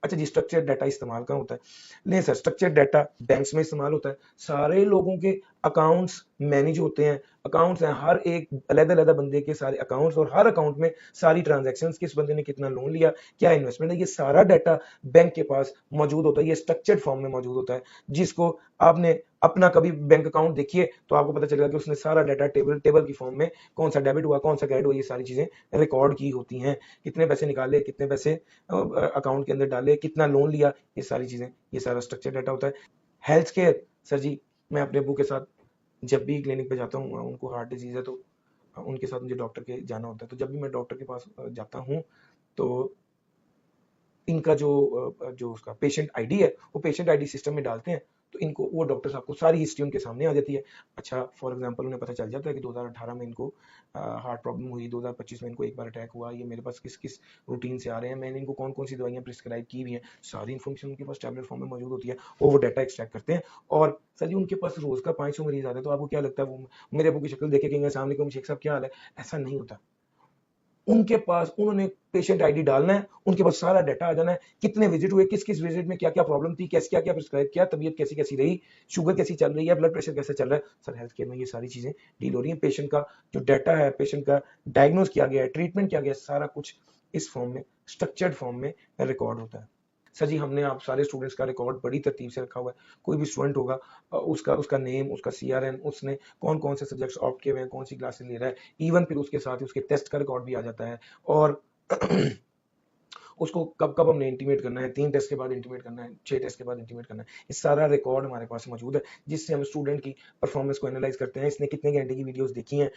अच्छा जी, structured data इस्तेमाल कहाँ होता है? नहीं सर, स्ट्रक्चर्ड डाटा बैंक्स में इस्तेमाल होता है। सारे लोगों के अकाउंट्स मैनेज होते हैं, अकाउंट्स हैं, हर एक अलग-अलग बंदे के सारे अकाउंट्स, और हर अकाउंट में सारी ट्रांजैक्शंस, किस बंदे ने कितना लोन लिया, क्या इन्वेस्टमेंट है, ये सारा डाटा बैंक के पास मौजूद होता है। ये स्ट्रक्चर्ड फॉर्म में मौजूद होता है, जिसको आपने अपना कभी बैंक अकाउंट देखिए तो आपको पता चलेगा कि उसने सारा डाटा टेबल टेबल की फॉर्म में, कौन सा डेबिट हुआ, कौन सा क्रेडिट हुआ, ये सारी चीजें रिकॉर्ड की होती हैं। कितने पैसे निकाले, कितने पैसे अकाउंट के अंदर डाले, कितना लोन लिया, ये सारी चीजें, ये सारा स्ट्रक्चर डाटा होता है। हेल्थ केयर सर जी, मैं अपने अबू के साथ जब भी क्लिनिक पे जाता हूँ, उनको हार्ट डिजीज है तो उनके साथ मुझे डॉक्टर के जाना होता है, तो जब भी मैं डॉक्टर के पास जाता हूँ तो इनका जो उसका पेशेंट आईडी है, वो पेशेंट आईडी सिस्टम में डालते हैं, तो इनको वो डॉक्टर साहब को सारी हिस्ट्री उनके सामने आ जाती है। अच्छा, फॉर एग्जांपल उन्हें पता चल जाता है कि 2018 में इनको हार्ट प्रॉब्लम हुई, 2025 में इनको एक बार अटैक हुआ, ये मेरे पास किस किस रूटीन से आ रहे हैं, मैंने इनको कौन कौन सी दवाइयां प्रिस्क्राइब की हुई हैं, सारी इन्फॉर्मेशन उनके पास टैबलेट फॉर्म में मौजूद होती है। वो डाटा एक्सट्रैक्ट करते हैं, और सर जी उनके पास रोज का 500 मरीज आता है, तो आपको क्या लगता है वो मेरे अबू की शक्ल देखे कहेंगे अस्सलाम वालेकुम शेख साहब क्या हाल है? ऐसा नहीं होता। उनके पास उन्होंने पेशेंट आईडी डालना है, उनके पास सारा डाटा आ जाना है, कितने विजिट हुए, किस किस विजिट में क्या क्या प्रॉब्लम थी, कैसे क्या क्या प्रिस्क्राइब किया, तबीयत कैसी कैसी रही, शुगर कैसी चल रही है, ब्लड प्रेशर कैसे चल रहा है। सर हेल्थ केयर में ये सारी चीजें डील हो रही है। पेशेंट का जो डाटा है, पेशेंट का डायग्नोज किया गया है, ट्रीटमेंट किया गया है, सारा कुछ इस फॉर्म में, स्ट्रक्चर्ड फॉर्म में रिकॉर्ड होता है। सर जी हमने आप सारे स्टूडेंट्स का रिकॉर्ड बड़ी तरतीब से रखा हुआ है। कोई भी स्टूडेंट होगा, उसका उसका नेम, उसका सीआरएन, उसने कौन कौन से सब्जेक्ट्स ऑप्ट किए हुए हैं, कौन सी क्लासेस ले रहा है, इवन फिर उसके साथ ही उसके टेस्ट का रिकॉर्ड भी आ जाता है। और उसको कब कब हमने इंटीमेट करना है, 3 टेस्ट के बाद इंटीमेट करना है, 6 टेस्ट के बाद इंटीमेट करना है, ये सारा रिकॉर्ड हमारे पास मौजूद है, जिससे हम स्टूडेंट की परफॉर्मेंस को एनालाइज करते हैं, इसने कितने घंटे की वीडियोस देखी हैं,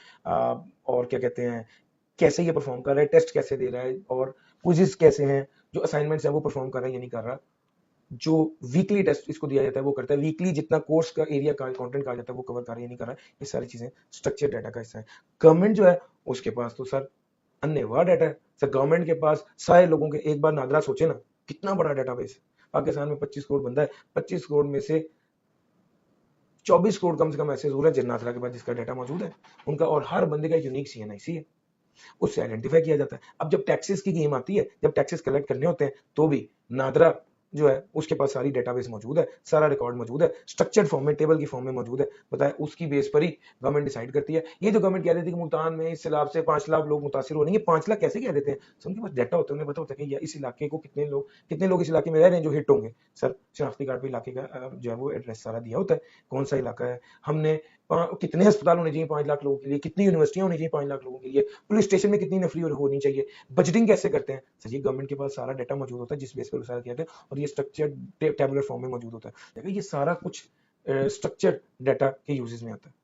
और क्या कहते हैं, कैसे ये परफॉर्म कर रहा है, टेस्ट कैसे दे रहा है, और क्विजेस कैसे हैं, जो असाइनमेंट्स है वो परफॉर्म कर रहा है या नहीं कर रहा। जो वीकली टेस्ट इसको दिया जाता है वो करता है, वीकली जितना कोर्स का एरिया का कंटेंट कहा जाता है वो कवर कर रहा है या नहीं कर रहा है, ये सारी चीजें स्ट्रक्चर डाटा का हिस्सा है। गवर्नमेंट जो है उसके पास तो सर अन्य डाटा है। सर गवर्नमेंट के पास सारे लोगों के, एक बार नादरा सोचे ना कितना बड़ा डाटाबेस है। पाकिस्तान में 25 करोड़ बंदा है, 25 करोड़ में से 24 करोड़ कम से कम ऐसे जरूर है जिन नादरा के पास जिसका डाटा मौजूद है उनका, और हर बंदे का यूनिक सीएनआईसी है, उससे आइडेंटिफाई किया जाता है। अब जब टैक्सेस की गेम आती है, जब टैक्सेस कलेक्ट करने होते हैं, तो भी नादरा जो है उसके पास सारी डेटाबेस मौजूद है, सारा रिकॉर्ड मौजूद है, स्ट्रक्चर्ड फॉर्म में, टेबल की फॉर्म में मौजूद है। बताए उसकी बेस पर ही गवर्नमेंट डिसाइड करती है। ये जो गवर्नमेंट कह रही थी कि मुल्तान में इस सैलाब से 5 लाख लोग मुतासिर हो रहे हैं, ये 5 लाख कैसे कह देते हैं? सर उनके पास डाटा होता है, उन्हें पता होता है कि इस इलाके को कितने लोग इस इलाके में रह रहे हैं जो हिट होंगे। सर शनाख्ती कार्ड पे इलाके का जो है वो एड्रेस सारा दिया होता है, कौन सा इलाका है, हमने कितने अस्पताल होने चाहिए 5 लाख लोगों के लिए, कितनी यूनिवर्सिटियां होनी चाहिए 5 लाख लोगों के लिए, पुलिस स्टेशन में कितनी नफरी होनी चाहिए, बजटिंग कैसे करते हैं। सर ये गवर्नमेंट के पास सारा डाटा मौजूद होता है, जिस बेस पर सारा किया जाता है, और ये स्ट्रक्चर्ड टेबुलर फॉर्म में मौजूद होता है। ये सारा कुछ स्ट्रक्चर्ड डाटा के यूजेस में आता है।